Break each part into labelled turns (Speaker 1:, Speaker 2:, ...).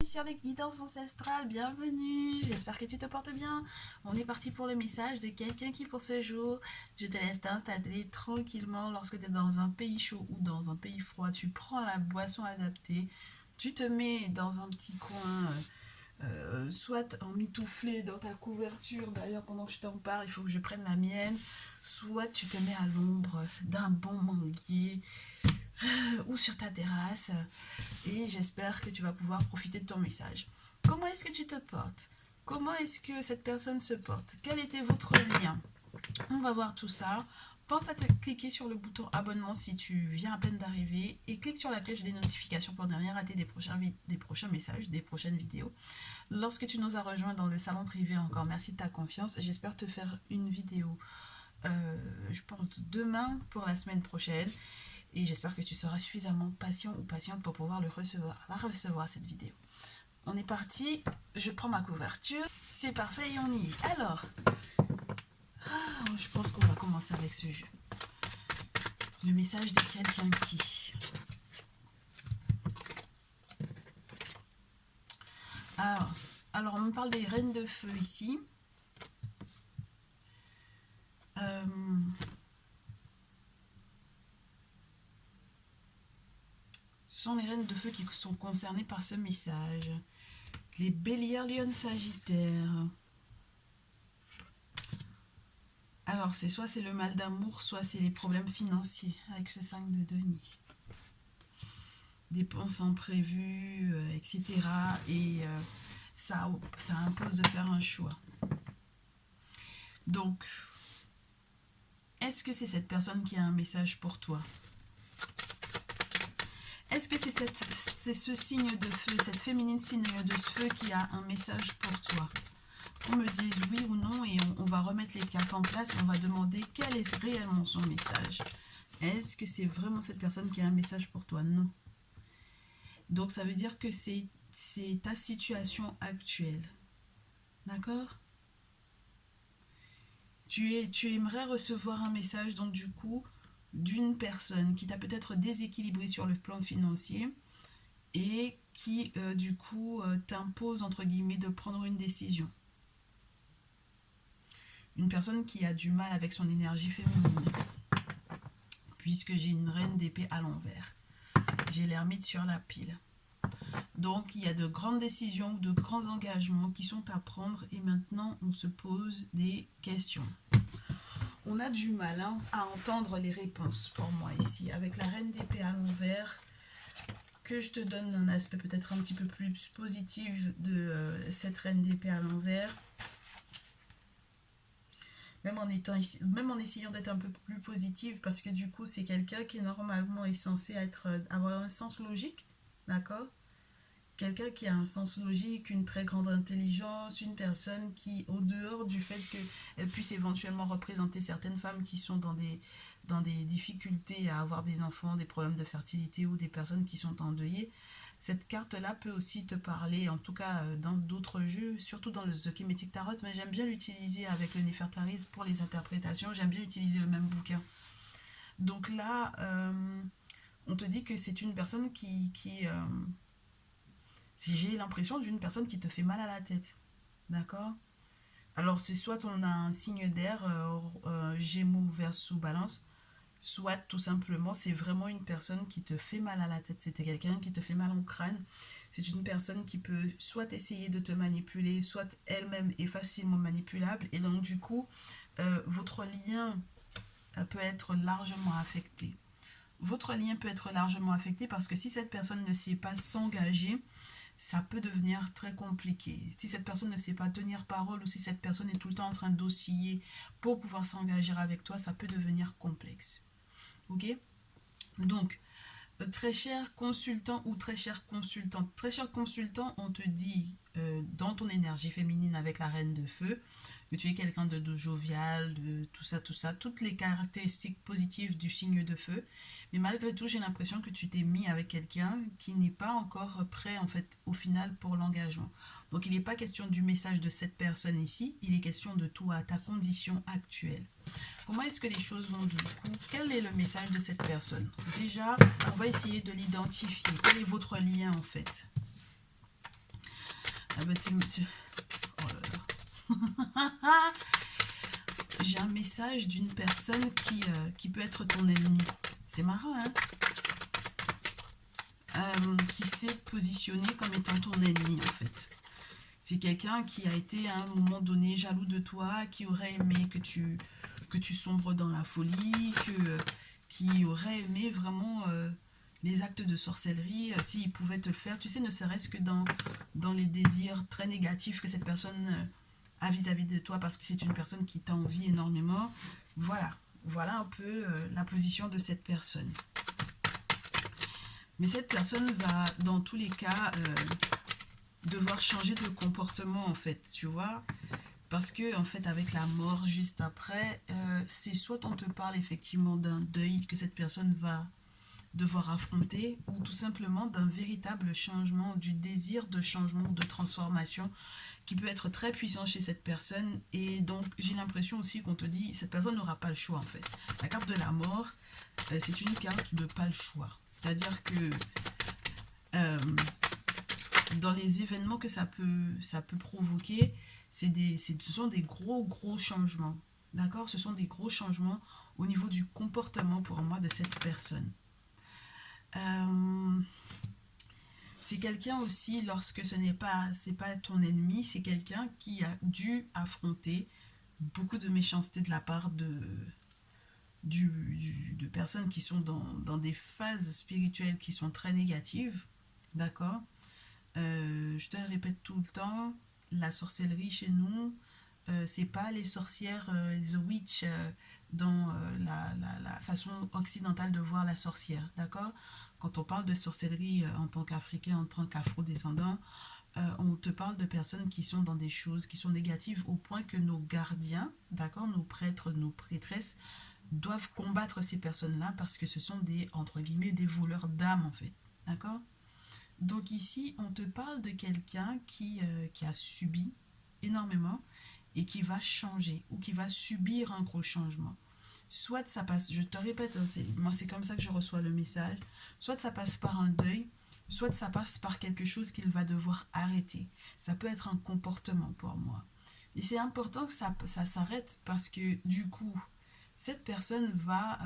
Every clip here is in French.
Speaker 1: sur les guidances ancestrales, bienvenue, j'espère que tu te portes bien. On est parti pour le message de quelqu'un qui pour ce jour, je te laisse t'installer tranquillement lorsque tu es dans un pays chaud ou dans un pays froid, tu prends la boisson adaptée, tu te mets dans un petit coin, soit en mitouflé dans ta couverture, d'ailleurs pendant que je t'en parle, il faut que je prenne la mienne, soit tu te mets à l'ombre d'un bon manguier ou sur ta terrasse et j'espère que tu vas pouvoir profiter de ton message. Comment est-ce que tu te portes? Comment est-ce que cette personne se porte? Quel était votre lien? On va voir tout ça. Pense à cliquer sur le bouton abonnement si tu viens à peine d'arriver et clique sur la cloche des notifications pour ne rien rater des prochains messages, des prochaines vidéos. Lorsque tu nous as rejoints dans le salon privé, encore merci de ta confiance. J'espère te faire une vidéo, je pense demain pour la semaine prochaine. Et j'espère que tu seras suffisamment patient ou patiente pour pouvoir la recevoir cette vidéo. On est parti, je prends ma couverture, c'est parfait et on y est. Alors, je pense qu'on va commencer avec ce jeu. Le message de quelqu'un qui... Alors, on me parle des reines de feu ici. Ce sont les reines de feu qui sont concernées par ce message. Les béliers, lionnes, sagittaires. Alors, soit c'est le mal d'amour, soit c'est les problèmes financiers avec ce 5 de denier. Dépenses imprévues, etc. Et ça impose de faire un choix. Donc, est-ce que c'est cette personne qui a un message pour toi? Est-ce que c'est ce signe de feu, cette féminine signe de feu qui a un message pour toi? On me dise oui ou non et on va remettre les cartes en place. On va demander quel est réellement son message. Est-ce que c'est vraiment cette personne qui a un message pour toi? Non. Donc ça veut dire que c'est ta situation actuelle. D'accord? Tu aimerais recevoir un message, donc du coup, d'une personne qui t'a peut-être déséquilibré sur le plan financier et qui, du coup, t'impose, entre guillemets, de prendre une décision. Une personne qui a du mal avec son énergie féminine, puisque j'ai une reine d'épée à l'envers. J'ai l'ermite sur la pile. Donc, il y a de grandes décisions, de grands engagements qui sont à prendre et maintenant, on se pose des questions. On a du mal à entendre les réponses pour moi ici. Avec la reine d'épée à l'envers, que je te donne un aspect peut-être un petit peu plus positif de cette reine d'épée à l'envers. Même en essayant d'être un peu plus positive, parce que du coup, c'est quelqu'un qui normalement est censé avoir un sens logique, d'accord? Quelqu'un qui a un sens logique, une très grande intelligence, une personne qui, au dehors du fait qu'elle puisse éventuellement représenter certaines femmes qui sont dans des difficultés à avoir des enfants, des problèmes de fertilité ou des personnes qui sont endeuillées, cette carte-là peut aussi te parler, en tout cas dans d'autres jeux, surtout dans le The Kemetic Tarot, mais j'aime bien l'utiliser avec le Nefertaris pour les interprétations, j'aime bien utiliser le même bouquin. Donc là, on te dit que c'est une personne j'ai l'impression d'une personne qui te fait mal à la tête. D'accord? Alors, c'est soit on a un signe d'air, Gémeaux versus Balance, soit tout simplement, c'est vraiment une personne qui te fait mal à la tête. C'est quelqu'un qui te fait mal au crâne. C'est une personne qui peut soit essayer de te manipuler, soit elle-même est facilement manipulable. Et donc, du coup, votre lien peut être largement affecté. Votre lien peut être largement affecté parce que si cette personne ne sait pas s'engager, ça peut devenir très compliqué. Si cette personne ne sait pas tenir parole ou si cette personne est tout le temps en train d'osciller pour pouvoir s'engager avec toi, ça peut devenir complexe. Ok? Donc, très cher consultant ou très chère consultante. Très cher consultant, on te dit dans ton énergie féminine avec la reine de feu que tu es quelqu'un de jovial, de tout ça, toutes les caractéristiques positives du signe de feu. Mais malgré tout, j'ai l'impression que tu t'es mis avec quelqu'un qui n'est pas encore prêt, en fait, au final, pour l'engagement. Donc, il n'est pas question du message de cette personne ici, il est question de toi, ta condition actuelle. Comment est-ce que les choses vont du coup? Quel est le message de cette personne? Déjà, on va essayer de l'identifier. Quel est votre lien, en fait? Ah bah, oh là là. J'ai un message d'une personne qui peut être ton ennemi. C'est marrant, hein? Qui s'est positionné comme étant ton ennemi, en fait. C'est quelqu'un qui a été à un moment donné jaloux de toi, qui aurait aimé que tu sombres dans la folie, qui aurait aimé vraiment les actes de sorcellerie, s'il pouvait te le faire, tu sais, ne serait-ce que dans les désirs très négatifs que cette personne a vis-à-vis de toi, parce que c'est une personne qui t'envie énormément. Voilà, voilà un peu la position de cette personne. Mais cette personne va, dans tous les cas, devoir changer de comportement, en fait, tu vois. Parce que, en fait, avec la mort juste après, c'est soit on te parle effectivement d'un deuil que cette personne va devoir affronter, ou tout simplement d'un véritable changement, du désir de changement, de transformation, qui peut être très puissant chez cette personne. Et donc, j'ai l'impression aussi qu'on te dit, cette personne n'aura pas le choix, en fait. La carte de la mort, c'est une carte de pas le choix. C'est-à-dire que euh, dans les événements que ça peut provoquer, ce sont des gros changements. D'accord? Ce sont des gros changements au niveau du comportement pour moi de cette personne. Euh, c'est quelqu'un aussi, lorsque c'est pas ton ennemi, c'est quelqu'un qui a dû affronter beaucoup de méchanceté de la part de personnes qui sont dans des phases spirituelles qui sont très négatives. D'accord? Je te le répète tout le temps, la sorcellerie chez nous, c'est pas les sorcières, the witch, dans la façon occidentale de voir la sorcière, d'accord? Quand on parle de sorcellerie en tant qu'Africain, en tant qu'Afro-descendant, on te parle de personnes qui sont dans des choses qui sont négatives au point que nos gardiens, d'accord, nos prêtres, nos prêtresses, doivent combattre ces personnes-là parce que ce sont des, entre guillemets, des voleurs d'âme, en fait, d'accord? Donc ici, on te parle de quelqu'un qui a subi énormément et qui va changer ou qui va subir un gros changement. Soit ça passe, je te répète, hein, moi c'est comme ça que je reçois le message, soit ça passe par un deuil, soit ça passe par quelque chose qu'il va devoir arrêter. Ça peut être un comportement pour moi. Et c'est important que ça s'arrête parce que du coup, cette personne va,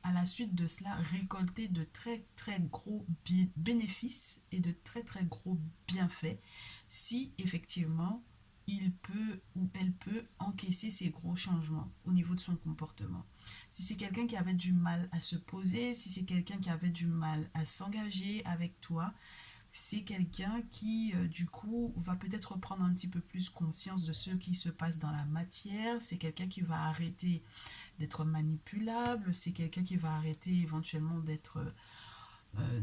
Speaker 1: à la suite de cela, récolter de très gros bénéfices et de très gros bienfaits si effectivement il peut ou elle peut encaisser ces gros changements au niveau de son comportement. Si c'est quelqu'un qui avait du mal à se poser, si c'est quelqu'un qui avait du mal à s'engager avec toi, c'est quelqu'un qui, du coup, va peut-être prendre un petit peu plus conscience de ce qui se passe dans la matière. C'est quelqu'un qui va arrêter d'être manipulable. C'est quelqu'un qui va arrêter éventuellement d'être,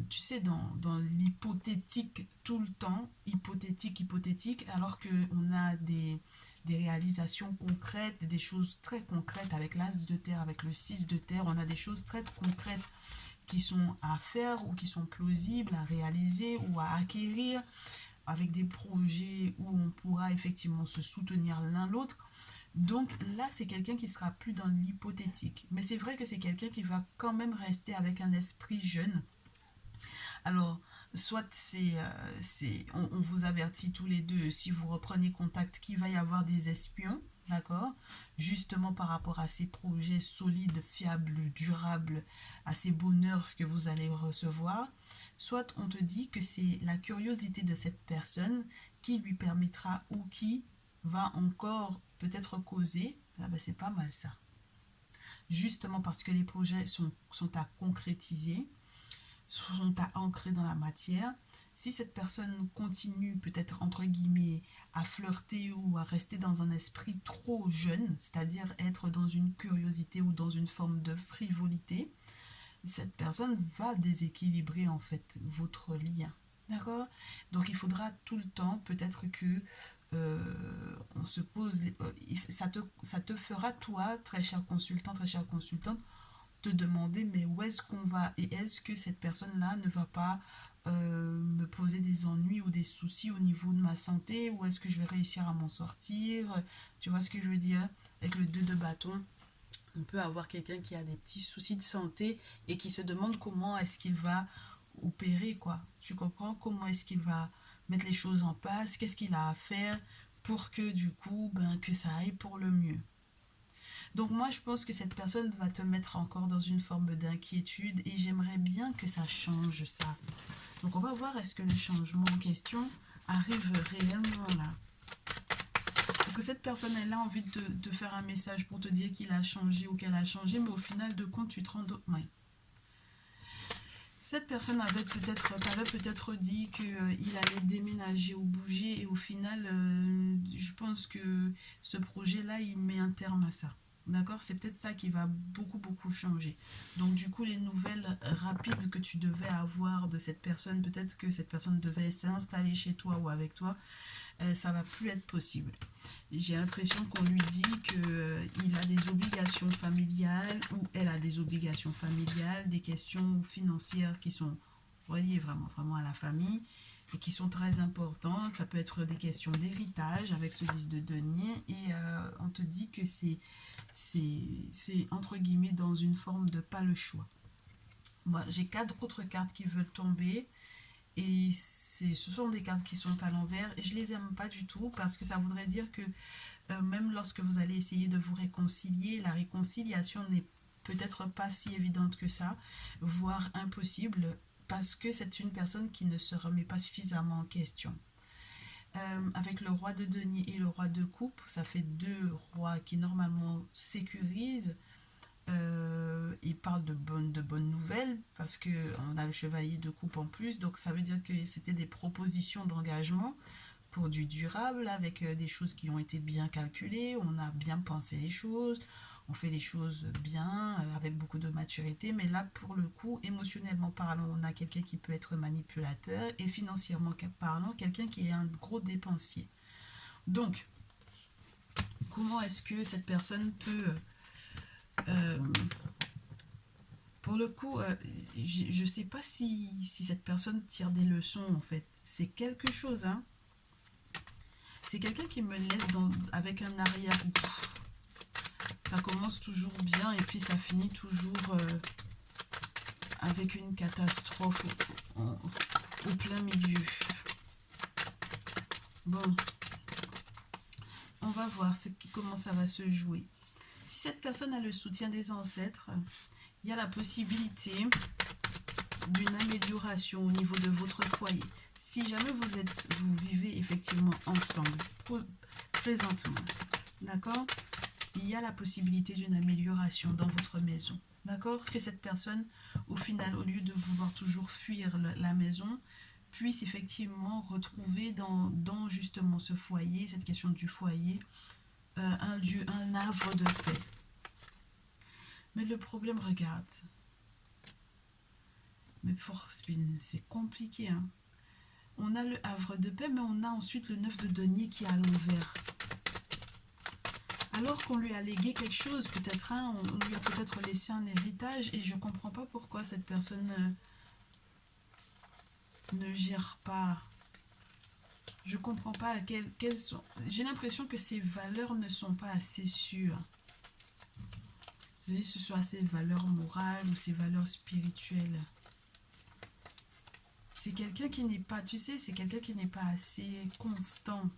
Speaker 1: tu sais, dans l'hypothétique tout le temps. Hypothétique, alors qu'on a des réalisations concrètes, des choses très concrètes avec l'as de terre, avec le 6 de terre. On a des choses très concrètes qui sont à faire ou qui sont plausibles à réaliser ou à acquérir avec des projets où on pourra effectivement se soutenir l'un l'autre. Donc là, c'est quelqu'un qui sera plus dans l'hypothétique. Mais c'est vrai que c'est quelqu'un qui va quand même rester avec un esprit jeune. Alors, soit on vous avertit tous les deux, si vous reprenez contact, qu'il va y avoir des espions, d'accord? Justement par rapport à ces projets solides, fiables, durables, à ces bonheurs que vous allez recevoir. Soit on te dit que c'est la curiosité de cette personne qui lui permettra ou qui va encore peut-être causer. Ah ben c'est pas mal ça. Justement parce que les projets sont à concrétiser, sont à ancrer dans la matière. Si cette personne continue peut-être entre guillemets à flirter ou à rester dans un esprit trop jeune, c'est-à-dire être dans une curiosité ou dans une forme de frivolité, cette personne va déséquilibrer en fait votre lien. D'accord? Donc il faudra tout le temps peut-être que on se pose, ça te fera toi, très cher consultant, très chère consultante, te demander mais où est-ce qu'on va et est-ce que cette personne-là ne va pas me poser des ennuis ou des soucis au niveau de ma santé ou est-ce que je vais réussir à m'en sortir, tu vois ce que je veux dire, avec le 2 de bâton. On peut avoir quelqu'un qui a des petits soucis de santé et qui se demande comment est-ce qu'il va opérer, quoi. Tu comprends? Comment est-ce qu'il va mettre les choses en place, qu'est-ce qu'il a à faire pour que du coup, ben, que ça aille pour le mieux. Donc moi, je pense que cette personne va te mettre encore dans une forme d'inquiétude et j'aimerais bien que ça change ça. Donc on va voir est-ce que le changement en question arrive réellement là. Parce que cette personne, elle a envie de faire un message pour te dire qu'il a changé ou qu'elle a changé, mais au final de compte, tu te rends... Ouais. Cette personne t'avait peut-être dit qu'il allait déménager ou bouger et au final, je pense que ce projet-là, il met un terme à ça. D'accord? C'est peut-être ça qui va beaucoup changer. Donc du coup, les nouvelles rapides que tu devais avoir de cette personne, peut-être que cette personne devait s'installer chez toi ou avec toi, ça va plus être possible. J'ai l'impression qu'on lui dit qu'il a des obligations familiales ou elle a des obligations familiales, des questions financières qui sont reliées vraiment à la famille et qui sont très importantes. Ça peut être des questions d'héritage avec ce 10 de denier et on te dit que c'est entre guillemets dans une forme de pas le choix. Moi, j'ai 4 autres cartes qui veulent tomber. Et ce sont des cartes qui sont à l'envers et je les aime pas du tout parce que ça voudrait dire que même lorsque vous allez essayer de vous réconcilier, la réconciliation n'est peut-être pas si évidente que ça, voire impossible parce que c'est une personne qui ne se remet pas suffisamment en question. Avec le roi de denier et le roi de coupe, ça fait 2 rois qui normalement sécurisent. Il parle de bonnes nouvelles parce qu'on a le chevalier de coupe en plus, donc ça veut dire que c'était des propositions d'engagement pour du durable avec des choses qui ont été bien calculées, on a bien pensé les choses, on fait les choses bien avec beaucoup de maturité, mais là pour le coup, émotionnellement parlant, on a quelqu'un qui peut être manipulateur et financièrement parlant, quelqu'un qui est un gros dépensier. Donc, comment est-ce que cette personne peut euh, pour le coup, je ne sais pas si cette personne tire des leçons en fait. C'est quelque chose, hein. C'est quelqu'un qui me laisse avec un arrière-goût. Ça commence toujours bien et puis ça finit toujours avec une catastrophe au plein milieu. Bon, on va voir comment ça va se jouer. Si cette personne a le soutien des ancêtres, il y a la possibilité d'une amélioration au niveau de votre foyer. Si jamais vous vivez effectivement ensemble, présentement, d'accord, il y a la possibilité d'une amélioration dans votre maison. D'accord? Que cette personne, au final, au lieu de vouloir toujours fuir la maison, puisse effectivement retrouver dans justement ce foyer, cette question du foyer, un lieu, un havre de paix. Mais le problème, regarde, mais pour Spin, c'est compliqué, hein. On a le havre de paix, mais on a ensuite le 9 de denier qui est à l'envers. Alors qu'on lui a légué quelque chose, peut-être, hein, on lui a peut-être laissé un héritage, et je ne comprends pas pourquoi cette personne ne gère pas. Je ne comprends pas quelles sont. J'ai l'impression que ces valeurs ne sont pas assez sûres. Que ce soit ses valeurs morales ou ses valeurs spirituelles. C'est quelqu'un qui n'est pas, tu sais, c'est quelqu'un qui n'est pas assez constant.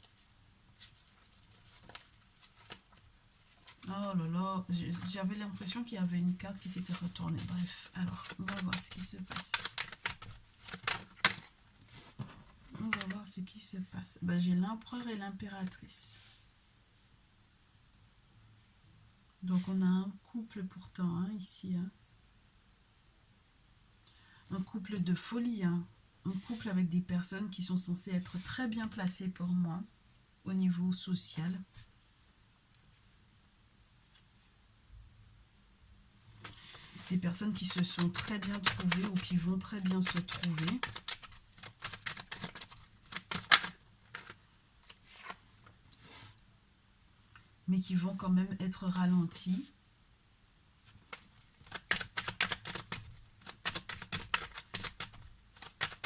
Speaker 1: Oh là là, j'avais l'impression qu'il y avait une carte qui s'était retournée. Bref, alors, on va voir ce qui se passe. On va voir ce qui se passe. Ben, j'ai l'empereur et l'impératrice. Donc, on a un couple pourtant, hein, ici. Hein. Un couple de folie, hein. Un couple avec des personnes qui sont censées être très bien placées pour moi, au niveau social. Des personnes qui se sont très bien trouvées ou qui vont très bien se trouver. Mais qui vont quand même être ralenties.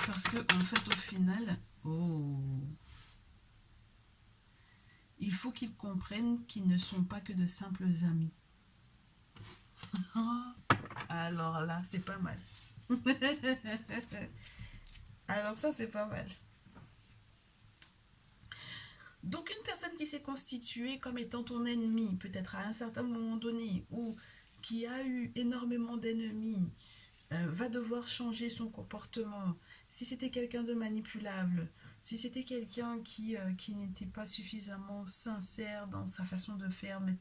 Speaker 1: Parce que, en fait, au final, il faut qu'ils comprennent qu'ils ne sont pas que de simples amis. Alors là, c'est pas mal. Alors ça, c'est pas mal. personne qui s'est constituée comme étant ton ennemi, peut-être à un certain moment donné, ou qui a eu énormément d'ennemis, va devoir changer son comportement, si c'était quelqu'un de manipulable, si c'était quelqu'un qui n'était pas suffisamment sincère dans sa façon de faire, mais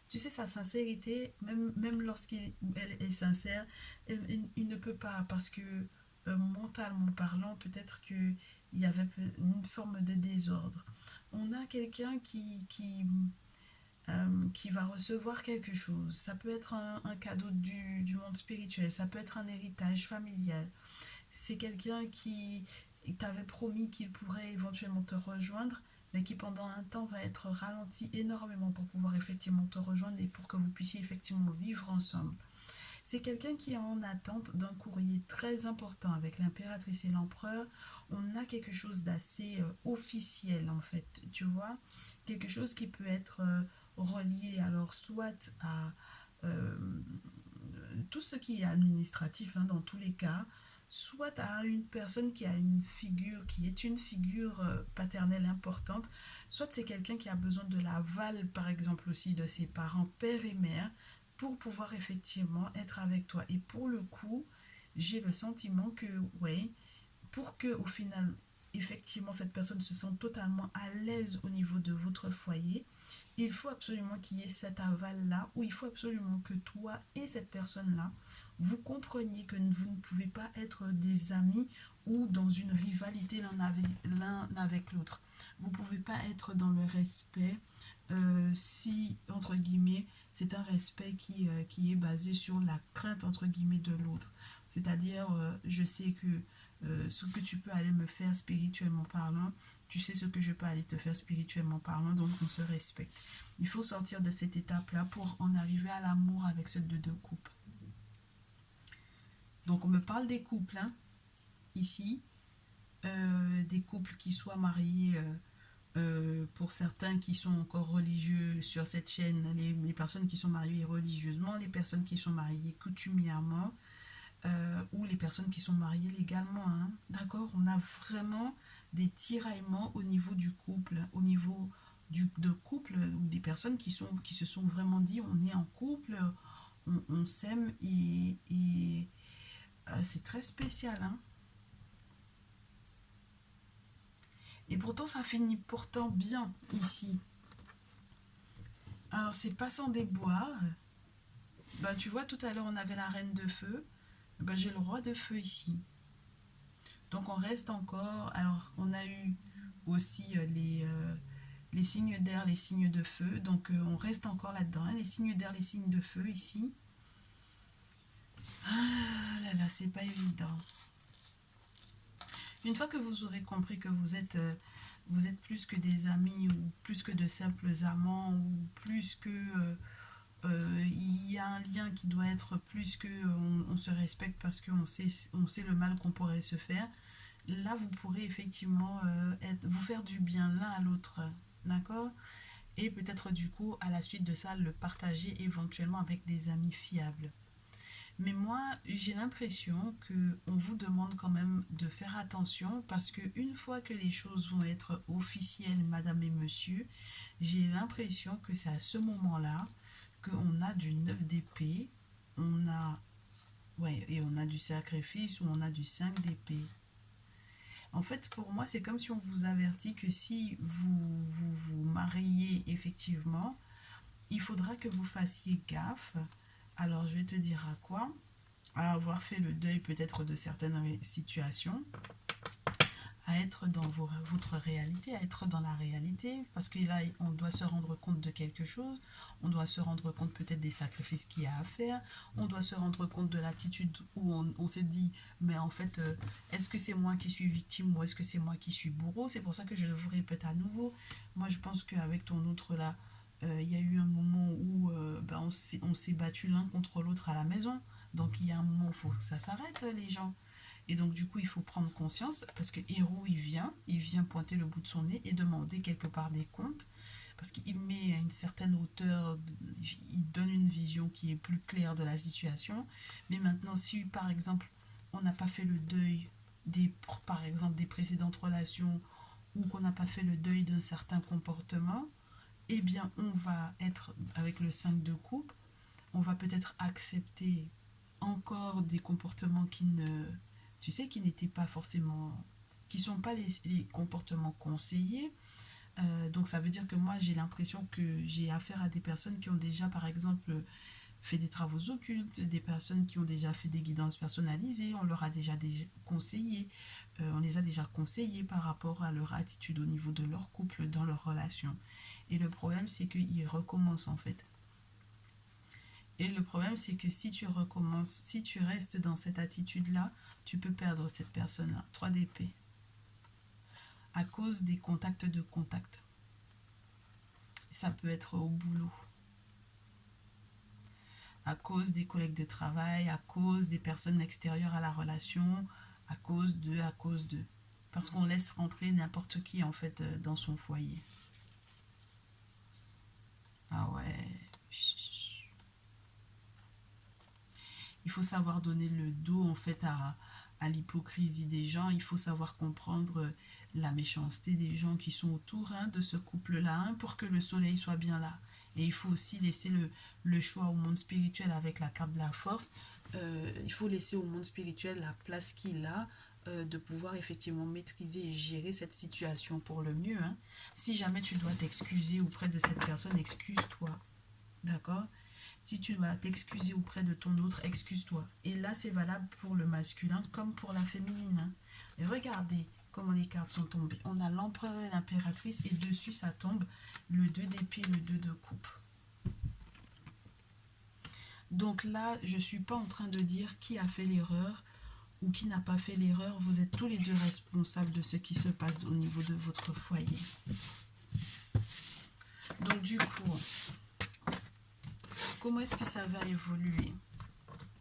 Speaker 1: tu sais, sa sincérité, même lorsqu'elle est sincère, il ne peut pas, parce que mentalement parlant, peut-être qu'il y avait une forme de désordre. On a quelqu'un qui va recevoir quelque chose. Ça peut être un cadeau du monde spirituel, ça peut être un héritage familial. C'est quelqu'un qui t'avait promis qu'il pourrait éventuellement te rejoindre, mais qui pendant un temps va être ralenti énormément pour pouvoir effectivement te rejoindre et pour que vous puissiez effectivement vivre ensemble. C'est quelqu'un qui est en attente d'un courrier très important avec l'impératrice et l'empereur. On a quelque chose d'assez officiel en fait, tu vois. Quelque chose qui peut être relié alors soit à euh, tout ce qui est administratif, hein, dans tous les cas, soit à une personne qui a une figure, qui est une figure paternelle importante, soit c'est quelqu'un qui a besoin de l'aval, par exemple aussi, de ses parents, père et mère, pour pouvoir effectivement être avec toi. Et pour le coup, j'ai le sentiment que, ouais, pour que au final, effectivement, cette personne se sente totalement à l'aise au niveau de votre foyer, il faut absolument qu'il y ait cet aval-là, ou il faut absolument que toi et cette personne-là, vous compreniez que vous ne pouvez pas être des amis ou dans une rivalité l'un avec l'autre. Vous ne pouvez pas être dans le respect si, entre guillemets, c'est un respect qui est basé sur la crainte, entre guillemets, de l'autre. C'est-à-dire, je sais que ce que tu peux aller me faire spirituellement parlant, tu sais ce que je peux aller te faire spirituellement parlant, donc on se respecte. Il faut sortir de cette étape-là pour en arriver à l'amour avec celle de deux couples. Donc on me parle des couples, hein, ici, des couples qui soient mariés, pour certains qui sont encore religieux sur cette chaîne, les personnes qui sont mariées religieusement, les personnes qui sont mariées coutumièrement, ou les personnes qui sont mariées légalement. Hein. D'accord. On a vraiment des tiraillements au niveau du couple, au niveau de couple, ou des personnes qui se sont vraiment dit on est en couple, on s'aime et c'est très spécial. Hein. Et pourtant, ça finit pourtant bien ici. Alors, c'est pas sans déboire. Bah, tu vois, tout à l'heure, on avait la reine de feu. Bah, j'ai le roi de feu ici. Donc, on reste encore. Alors, on a eu aussi les signes d'air, les signes de feu. Donc, on reste encore là-dedans. Hein, les signes d'air, les signes de feu ici. Ah là là, c'est pas évident. Une fois que vous aurez compris que vous êtes plus que des amis ou plus que de simples amants ou plus que il y a un lien qui doit être plus que on se respecte parce on sait le mal qu'on pourrait se faire, là vous pourrez effectivement vous faire du bien l'un à l'autre, d'accord, et peut-être du coup à la suite de ça le partager éventuellement avec des amis fiables. Mais moi, j'ai l'impression que on vous demande quand même de faire attention parce que une fois que les choses vont être officielles, madame et monsieur, j'ai l'impression que c'est à ce moment-là qu'on a du 9 d'épée, on a ouais, et on a du sacrifice ou on a du 5 d'épée. En fait, pour moi, c'est comme si on vous avertit que si vous mariez effectivement, il faudra que vous fassiez gaffe. Alors, je vais te dire à quoi. À avoir fait le deuil peut-être de certaines situations, à être dans votre réalité, à être dans la réalité, parce que là, on doit se rendre compte de quelque chose, on doit se rendre compte peut-être des sacrifices qu'il y a à faire, on doit se rendre compte de l'attitude où on s'est dit, mais en fait, est-ce que c'est moi qui suis victime ou est-ce que c'est moi qui suis bourreau? C'est pour ça que je vous répète à nouveau, moi je pense qu'avec ton autre là, il y a eu un moment où ben, on s'est battu l'un contre l'autre à la maison, donc il y a un moment où il faut que ça s'arrête les gens. Et donc, du coup, il faut prendre conscience parce que Héros, il vient pointer le bout de son nez et demander quelque part des comptes parce qu'il met à une certaine hauteur, il donne une vision qui est plus claire de la situation. Mais maintenant, si par exemple, on n'a pas fait le deuil par exemple, des précédentes relations ou qu'on n'a pas fait le deuil d'un certain comportement, eh bien, on va être avec le 5 de coupe, on va peut-être accepter encore des comportements qui ne, tu sais, qui n'étaient pas forcément, qui sont pas les comportements conseillés. Donc ça veut dire que moi j'ai l'impression que j'ai affaire à des personnes qui ont déjà par exemple fait des travaux occultes, des personnes qui ont déjà fait des guidances personnalisées, on leur a déjà conseillé, on les a déjà conseillés par rapport à leur attitude au niveau de leur couple, dans leur relation. Et le problème c'est qu'ils recommencent en fait. Et le problème, c'est que si tu recommences, si tu restes dans cette attitude-là, tu peux perdre cette personne-là. 3 d'épée. À cause des contacts de contact. Ça peut être au boulot. À cause des collègues de travail, à cause des personnes extérieures à la relation, à cause de. Parce qu'on laisse rentrer n'importe qui, en fait, dans son foyer. Ah ouais. Il faut savoir donner le dos en fait à l'hypocrisie des gens. Il faut savoir comprendre la méchanceté des gens qui sont autour de ce couple-là pour que le soleil soit bien là. Et il faut aussi laisser le choix au monde spirituel avec la carte de la force. Il faut laisser au monde spirituel la place qu'il a de pouvoir effectivement maîtriser et gérer cette situation pour le mieux. Si jamais tu dois t'excuser auprès de cette personne, excuse-toi. D'accord? Si tu dois t'excuser auprès de ton autre, excuse-toi. Et là, c'est valable pour le masculin comme pour la féminine. Et regardez comment les cartes sont tombées. On a l'empereur et l'impératrice et dessus, ça tombe le 2 d'épée et le 2 de coupe. Donc là, je ne suis pas en train de dire qui a fait l'erreur ou qui n'a pas fait l'erreur. Vous êtes tous les deux responsables de ce qui se passe au niveau de votre foyer. Donc du coup, comment est-ce que ça va évoluer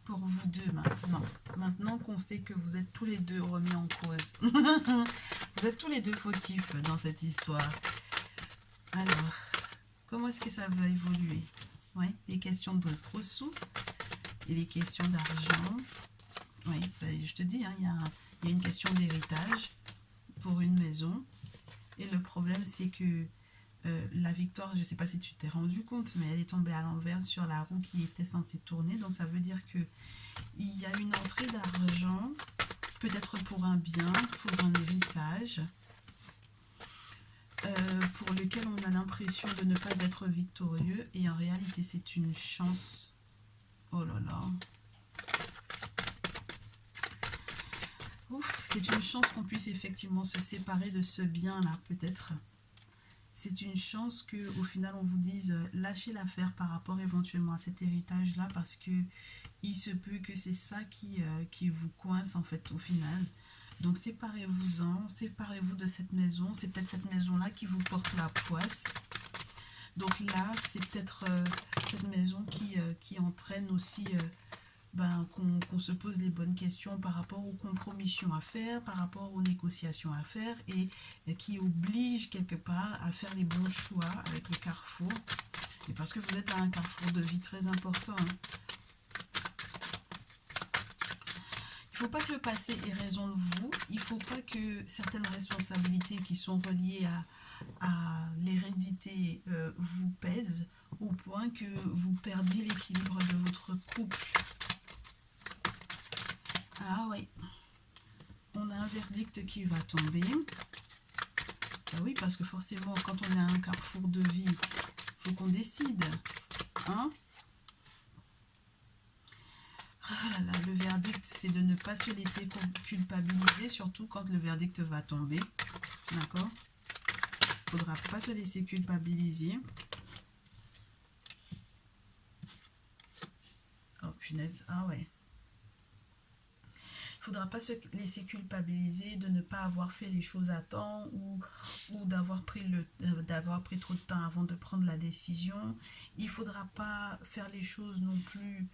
Speaker 1: pour vous deux maintenant? Maintenant qu'on sait que vous êtes tous les deux remis en cause. Vous êtes tous les deux fautifs dans cette histoire. Alors, comment est-ce que ça va évoluer? Ouais, les questions de gros sous et les questions d'argent. Oui, ben, je te dis, il y a une question d'héritage pour une maison. Et le problème, c'est que la victoire, je ne sais pas si tu t'es rendu compte, mais elle est tombée à l'envers sur la roue qui était censée tourner. Donc ça veut dire que il y a une entrée d'argent, peut-être pour un bien, pour un héritage, pour lequel on a l'impression de ne pas être victorieux. Et en réalité, c'est une chance. Oh là là. Ouf, c'est une chance qu'on puisse effectivement se séparer de ce bien-là, peut-être. C'est une chance qu'au final on vous dise lâchez l'affaire par rapport éventuellement à cet héritage là parce que il se peut que c'est ça qui vous coince en fait au final. Donc séparez-vous de cette maison. C'est peut-être cette maison là qui vous porte la poisse. Donc là c'est peut-être cette maison qui entraîne aussi qu'on se pose les bonnes questions par rapport aux compromissions à faire, par rapport aux négociations à faire et qui oblige quelque part à faire les bons choix avec le carrefour. Et parce que vous êtes à un carrefour de vie très important. Il ne faut pas que le passé ait raison de vous. Il ne faut pas que certaines responsabilités qui sont reliées à l'hérédité vous pèsent au point que vous perdiez l'équilibre de votre couple. Ah oui, on a un verdict qui va tomber. Ah oui, parce que forcément, quand on est à un carrefour de vie, il faut qu'on décide. Hein? Ah là là, le verdict, c'est de ne pas se laisser culpabiliser, surtout quand le verdict va tomber. D'accord? Il ne faudra pas se laisser culpabiliser. Oh punaise, ah ouais. Il ne faudra pas se laisser culpabiliser de ne pas avoir fait les choses à temps ou d'avoir pris trop de temps avant de prendre la décision. Il ne faudra pas faire les choses non plus,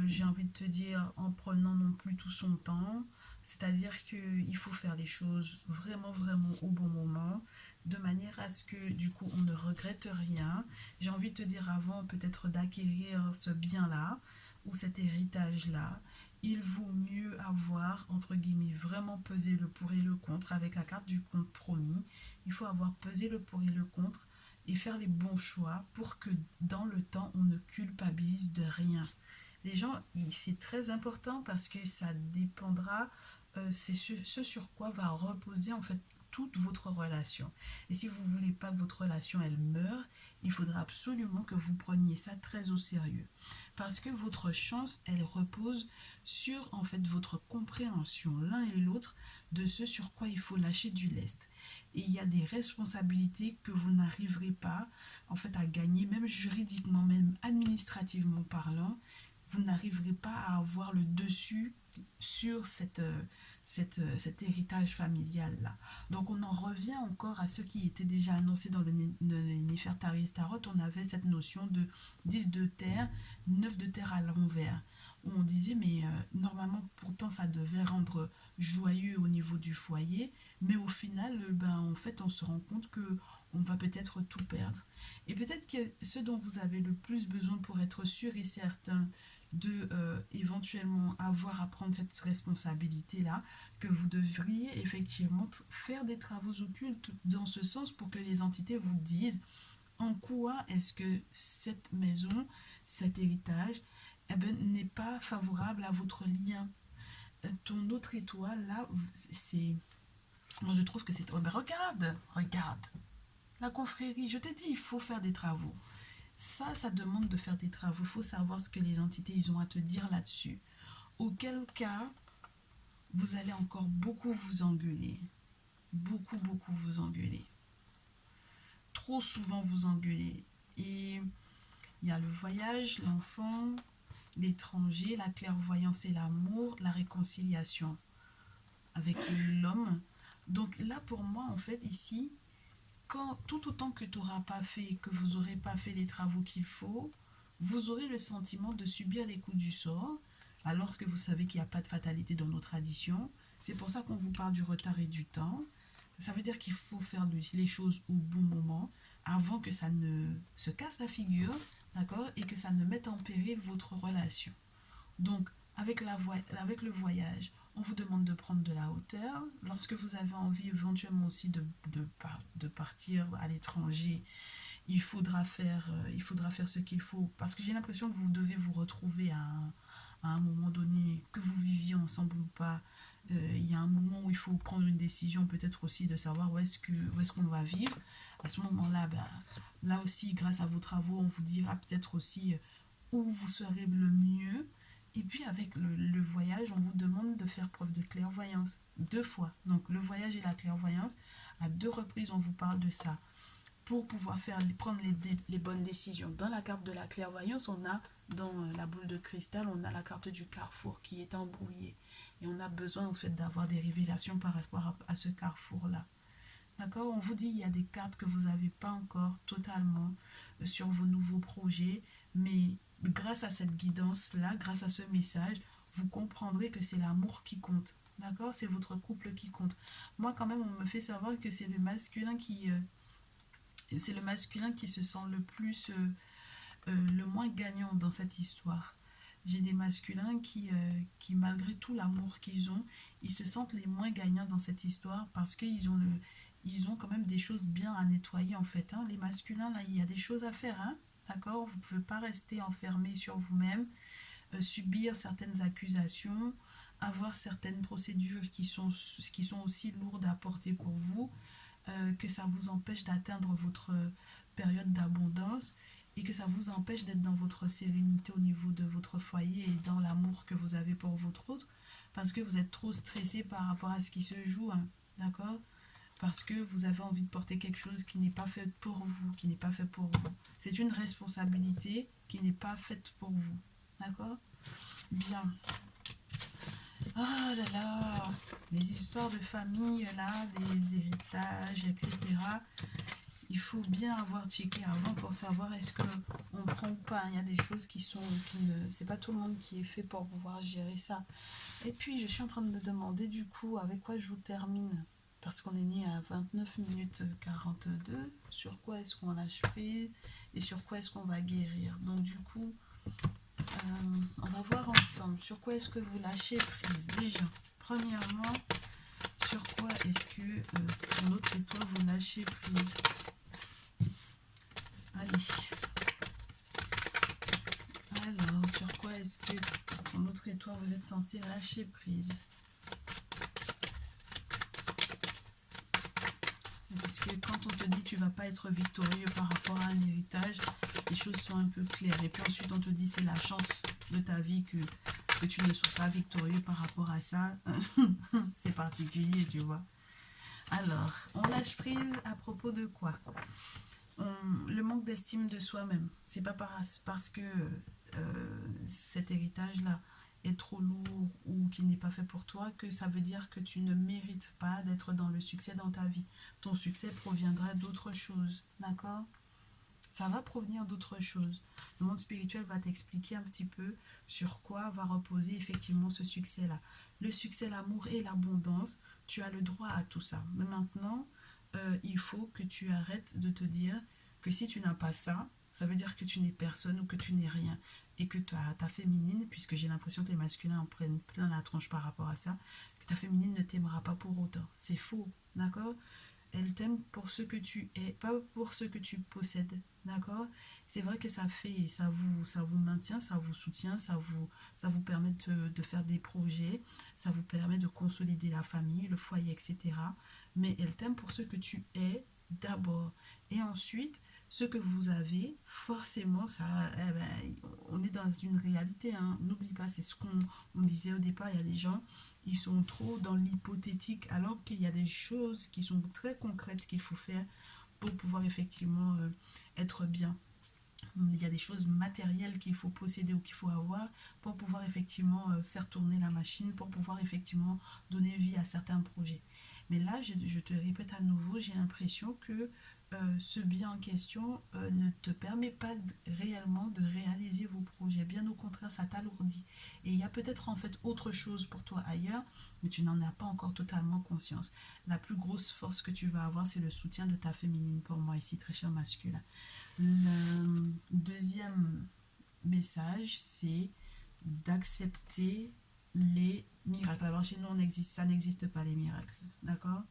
Speaker 1: j'ai envie de te dire, en prenant non plus tout son temps. C'est-à-dire qu'il faut faire les choses vraiment, vraiment au bon moment, de manière à ce que du coup on ne regrette rien. J'ai envie de te dire avant peut-être d'acquérir ce bien-là ou cet héritage-là. il vaut mieux avoir, entre guillemets, vraiment pesé le pour et le contre avec la carte du compromis. Il faut avoir pesé le pour et le contre et faire les bons choix pour que dans le temps, on ne culpabilise de rien. Les gens, c'est très important parce que ça dépendra, c'est ce sur quoi va reposer en fait toute votre relation. Et si vous voulez pas que votre relation elle meure, il faudra absolument que vous preniez ça très au sérieux. Parce que votre chance, elle repose sur en fait votre compréhension l'un et l'autre de ce sur quoi il faut lâcher du lest. Et il y a des responsabilités que vous n'arriverez pas en fait à gagner, même juridiquement, même administrativement parlant, vous n'arriverez pas à avoir le dessus sur cet héritage familial-là. Donc on en revient encore à ce qui était déjà annoncé dans le Néfertari Tarot. On avait cette notion de 10 de terre, 9 de terre à l'envers. On disait, mais normalement, pourtant, ça devait rendre joyeux au niveau du foyer, mais au final, en fait, on se rend compte que on va peut-être tout perdre. Et peut-être que ce dont vous avez le plus besoin pour être sûr et certain de éventuellement avoir à prendre cette responsabilité-là, que vous devriez effectivement faire des travaux occultes dans ce sens pour que les entités vous disent en quoi est-ce que cette maison, cet héritage, eh ben, n'est pas favorable à votre lien. Ton autre étoile, là, c'est... Moi, je trouve que c'est... Oh, ben regarde, regarde. La confrérie, je t'ai dit, il faut faire des travaux. Ça demande de faire des travaux. Il faut savoir ce que les entités ils ont à te dire là-dessus. Auquel cas, vous allez encore beaucoup vous engueuler. Beaucoup, beaucoup vous engueuler. Trop souvent vous engueuler. Et il y a le voyage, l'enfant, l'étranger, la clairvoyance et l'amour, la réconciliation avec l'homme. Donc là, pour moi, en fait, ici, quand tout autant que tu n'auras pas fait, que vous n'aurez pas fait les travaux qu'il faut, vous aurez le sentiment de subir les coups du sort, alors que vous savez qu'il n'y a pas de fatalité dans nos traditions. C'est pour ça qu'on vous parle du retard et du temps. Ça veut dire qu'il faut faire les choses au bon moment, avant que ça ne se casse la figure, d'accord, et que ça ne mette en péril votre relation. Donc, avec le voyage, on vous demande de prendre de la hauteur. Lorsque vous avez envie éventuellement aussi de partir à l'étranger, il faudra faire ce qu'il faut. Parce que j'ai l'impression que vous devez vous retrouver à un moment donné, que vous viviez ensemble ou pas. Il y a un moment où il faut prendre une décision, peut-être aussi de savoir où est-ce qu'on va vivre. À ce moment-là, là aussi, grâce à vos travaux, on vous dira peut-être aussi où vous serez le mieux. Et puis avec le voyage, on vous demande de faire preuve de clairvoyance 2 fois. Donc le voyage et la clairvoyance, à 2 reprises, on vous parle de ça pour pouvoir prendre les bonnes décisions. Dans la carte de la clairvoyance, on a, dans la boule de cristal, on a la carte du carrefour qui est embrouillée. Et on a besoin en fait d'avoir des révélations par rapport à ce carrefour-là. D'accord? On vous dit il y a des cartes que vous n'avez pas encore totalement sur vos nouveaux projets, mais grâce à cette guidance-là, grâce à ce message, vous comprendrez que c'est l'amour qui compte. D'accord? C'est votre couple qui compte. Moi, quand même, on me fait savoir que c'est le masculin qui se sent le plus, le moins gagnant dans cette histoire. J'ai des masculins qui, malgré tout l'amour qu'ils ont, ils se sentent les moins gagnants dans cette histoire parce ils ont quand même des choses bien à nettoyer en fait. Hein. Les masculins, là, il y a des choses à faire. Hein. D'accord? Vous ne pouvez pas rester enfermé sur vous-même, subir certaines accusations, avoir certaines procédures qui sont aussi lourdes à porter pour vous, que ça vous empêche d'atteindre votre période d'abondance et que ça vous empêche d'être dans votre sérénité au niveau de votre foyer et dans l'amour que vous avez pour votre autre parce que vous êtes trop stressé par rapport à ce qui se joue, hein, d'accord? Parce que vous avez envie de porter quelque chose qui n'est pas fait pour vous, qui n'est pas fait pour vous. C'est une responsabilité qui n'est pas faite pour vous, d'accord? Bien. Oh là là, les histoires de famille, là, des héritages, etc. Il faut bien avoir checké avant pour savoir est-ce qu'on prend ou pas. Il y a des choses c'est pas tout le monde qui est fait pour pouvoir gérer ça. Et puis, je suis en train de me demander du coup avec quoi je vous termine. Parce qu'on est né à 29 minutes 42. Sur quoi est-ce qu'on lâche prise et sur quoi est-ce qu'on va guérir. Donc du coup, On va voir ensemble sur quoi est-ce que vous lâchez prise. Déjà, premièrement, sur quoi est-ce que ton autre étoile vous lâchez prise. Allez. Alors, sur quoi est-ce que ton autre étoile vous êtes censé lâcher prise? Parce que quand on te dit tu vas pas être victorieux par rapport à un héritage, les choses sont un peu claires. Et puis ensuite on te dit c'est la chance de ta vie que tu ne sois pas victorieux par rapport à ça. C'est particulier, tu vois. Alors, on lâche prise à propos de quoi? Le manque d'estime de soi-même. C'est pas parce que cet héritage-là est trop lourd ou qui n'est pas fait pour toi que ça veut dire que tu ne mérites pas d'être dans le succès dans ta vie. Ton succès proviendra d'autres choses, d'accord? Ça va provenir d'autres choses. Le monde spirituel va t'expliquer un petit peu sur quoi va reposer effectivement ce succès-là. Le succès, l'amour et l'abondance, tu as le droit à tout ça. Mais maintenant, il faut que tu arrêtes de te dire que si tu n'as pas ça, ça veut dire que tu n'es personne ou que tu n'es rien. Et que ta féminine, puisque j'ai l'impression que les masculins en prennent plein la tronche par rapport à ça, que ta féminine ne t'aimera pas pour autant. C'est faux, d'accord? Elle t'aime pour ce que tu es, pas pour ce que tu possèdes. D'accord? C'est vrai que ça vous maintient, ça vous soutient, ça vous permet de faire des projets, ça vous permet de consolider la famille, le foyer, etc. Mais elle t'aime pour ce que tu es d'abord. Et ensuite, ce que vous avez, forcément, ça, eh ben, on est dans une réalité. Hein. N'oublie pas, c'est ce qu'on disait au départ. Il y a des gens, ils sont trop dans l'hypothétique, alors qu'il y a des choses qui sont très concrètes qu'il faut faire pour pouvoir effectivement être bien. Il y a des choses matérielles qu'il faut posséder ou qu'il faut avoir pour pouvoir effectivement faire tourner la machine, pour pouvoir effectivement donner vie à certains projets. Mais là, je te répète à nouveau, j'ai l'impression que ce bien en question ne te permet pas réellement de réaliser vos projets. Bien au contraire, ça t'alourdit. Et il y a peut-être en fait autre chose pour toi ailleurs, mais tu n'en as pas encore totalement conscience. La plus grosse force que tu vas avoir, c'est le soutien de ta féminine pour moi ici, très cher masculin. Le deuxième message, c'est d'accepter les miracles. Alors chez nous, ça n'existe pas les miracles, d'accord?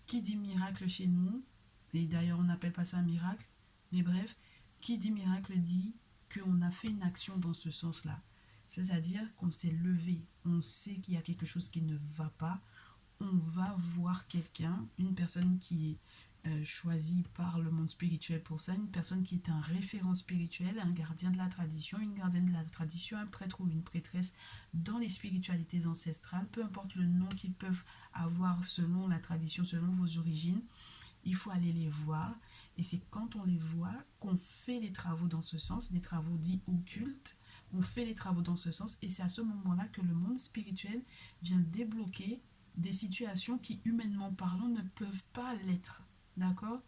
Speaker 1: Qui dit miracle chez nous, et d'ailleurs on n'appelle pas ça un miracle, mais bref, qui dit miracle dit qu'on a fait une action dans ce sens-là. C'est-à-dire qu'on s'est levé, on sait qu'il y a quelque chose qui ne va pas, on va voir quelqu'un, une personne qui est choisie par le monde spirituel pour ça, une personne qui est un référent spirituel, un gardien de la tradition, une gardienne de la tradition, un prêtre ou une prêtresse dans les spiritualités ancestrales, peu importe le nom qu'ils peuvent avoir selon la tradition, selon vos origines, il faut aller les voir. Et c'est quand on les voit qu'on fait les travaux dans ce sens, des travaux dits occultes, on fait les travaux dans ce sens, et c'est à ce moment-là que le monde spirituel vient débloquer des situations qui, humainement parlant, ne peuvent pas l'être. D'accord?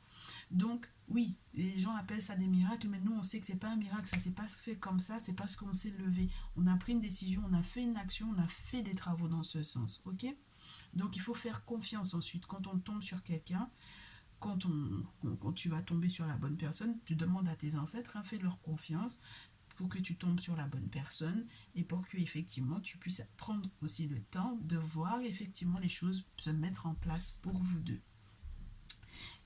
Speaker 1: Donc, oui, les gens appellent ça des miracles, mais nous, on sait que c'est pas un miracle, ça s'est pas fait comme ça, c'est parce qu'on s'est levé. On a pris une décision, on a fait une action, on a fait des travaux dans ce sens, ok? Donc, il faut faire confiance ensuite. Quand on tombe sur quelqu'un, quand tu vas tomber sur la bonne personne, tu demandes à tes ancêtres, hein, fais-leur confiance pour que tu tombes sur la bonne personne et pour que effectivement tu puisses prendre aussi le temps de voir effectivement les choses se mettre en place pour vous deux.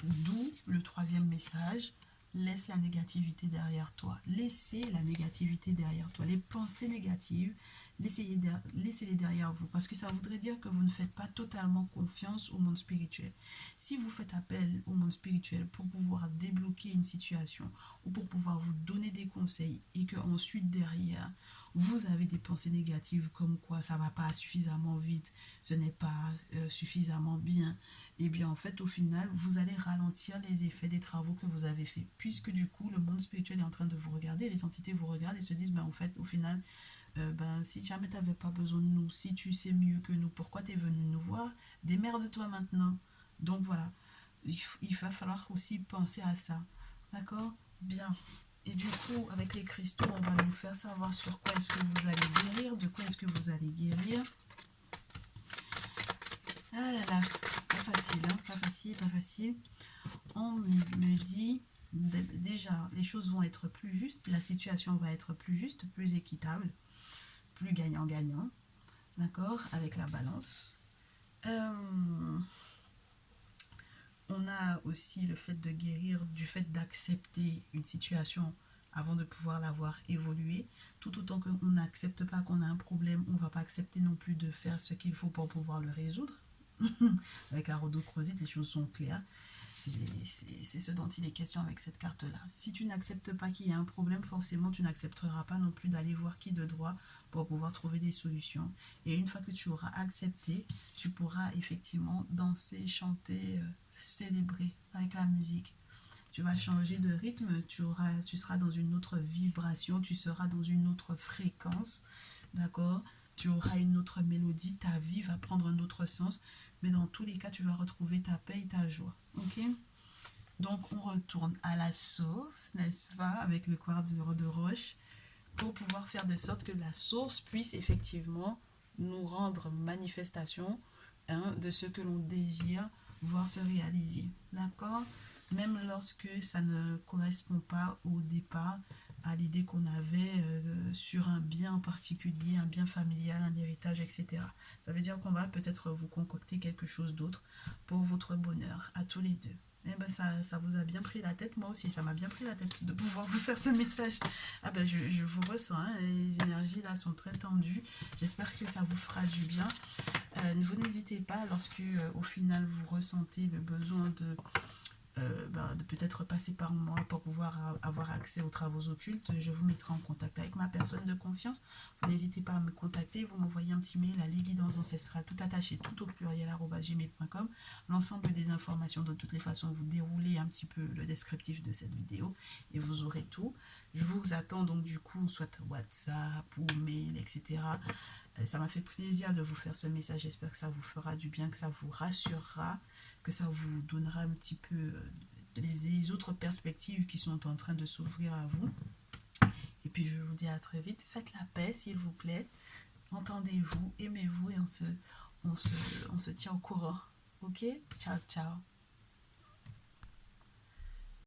Speaker 1: D'où le troisième message, laisse la négativité derrière toi. Laissez la négativité derrière toi. Les pensées négatives, laissez-les derrière vous. Parce que ça voudrait dire que vous ne faites pas totalement confiance au monde spirituel. Si vous faites appel au monde spirituel pour pouvoir débloquer une situation ou pour pouvoir vous donner des conseils et que ensuite derrière, vous avez des pensées négatives comme quoi ça ne va pas suffisamment vite, ce n'est pas suffisamment bien, et bien en fait au final vous allez ralentir les effets des travaux que vous avez faits, puisque du coup le monde spirituel est en train de vous regarder, les entités vous regardent et se disent ben en fait au final si jamais tu n'avais pas besoin de nous, si tu sais mieux que nous, pourquoi tu es venu nous voir, démerde-toi maintenant. Donc voilà, il va falloir aussi penser à ça, d'accord? Bien. Et du coup, avec les cristaux, on va nous faire savoir sur quoi est-ce que vous allez guérir, de quoi est-ce que vous allez guérir. Ah là là, pas facile, hein, pas facile, pas facile. On me dit Déjà, les choses vont être plus justes, la situation va être plus juste, plus équitable, plus gagnant-gagnant, d'accord, avec la balance. Euh, on a aussi le fait de guérir du fait d'accepter une situation avant de pouvoir la voir évoluer. Tout autant qu'on n'accepte pas qu'on a un problème, on ne va pas accepter non plus de faire ce qu'il faut pour pouvoir le résoudre. Avec la rhodochrosite, les choses sont claires. C'est ce dont il est question avec cette carte-là. Si tu n'acceptes pas qu'il y a un problème, forcément, tu n'accepteras pas non plus d'aller voir qui de droit pour pouvoir trouver des solutions. Et une fois que tu auras accepté, tu pourras effectivement danser, chanter, célébrer avec la musique. Tu vas changer de rythme, tu seras dans une autre vibration, tu seras dans une autre fréquence, d'accord? Tu auras une autre mélodie, ta vie va prendre un autre sens, mais dans tous les cas, tu vas retrouver ta paix et ta joie, ok? Donc, on retourne à la source, n'est-ce pas, avec le quartz de roche, pour pouvoir faire de sorte que la source puisse effectivement nous rendre manifestation, hein, de ce que l'on désire voir se réaliser. D'accord? Même lorsque ça ne correspond pas au départ à l'idée qu'on avait sur un bien en particulier, un bien familial, un héritage, etc. Ça veut dire qu'on va peut-être vous concocter quelque chose d'autre pour votre bonheur, à tous les deux. Eh ben ça vous a bien pris la tête, moi aussi, ça m'a bien pris la tête de pouvoir vous faire ce message. Ah ben je vous ressens, hein, les énergies là sont très tendues. J'espère que ça vous fera du bien. Vous n'hésitez pas lorsque au final vous ressentez le besoin de peut-être passer par moi pour pouvoir avoir accès aux travaux occultes, je vous mettrai en contact avec ma personne de confiance. Vous n'hésitez pas à me contacter, vous m'envoyez un petit mail à lesguidancesancestrales tout attaché, tout au pluriel @gmail.com. L'ensemble des informations, de toutes les façons, vous déroulez un petit peu le descriptif de cette vidéo et vous aurez tout. Je vous attends donc du coup, soit WhatsApp ou mail, etc. Ça m'a fait plaisir de vous faire ce message. J'espère que ça vous fera du bien, que ça vous rassurera, que ça vous donnera un petit peu les autres perspectives qui sont en train de s'ouvrir à vous. Et puis je vous dis à très vite. Faites la paix, s'il vous plaît. Entendez-vous, aimez-vous et on se tient au courant. Ok? Ciao, ciao.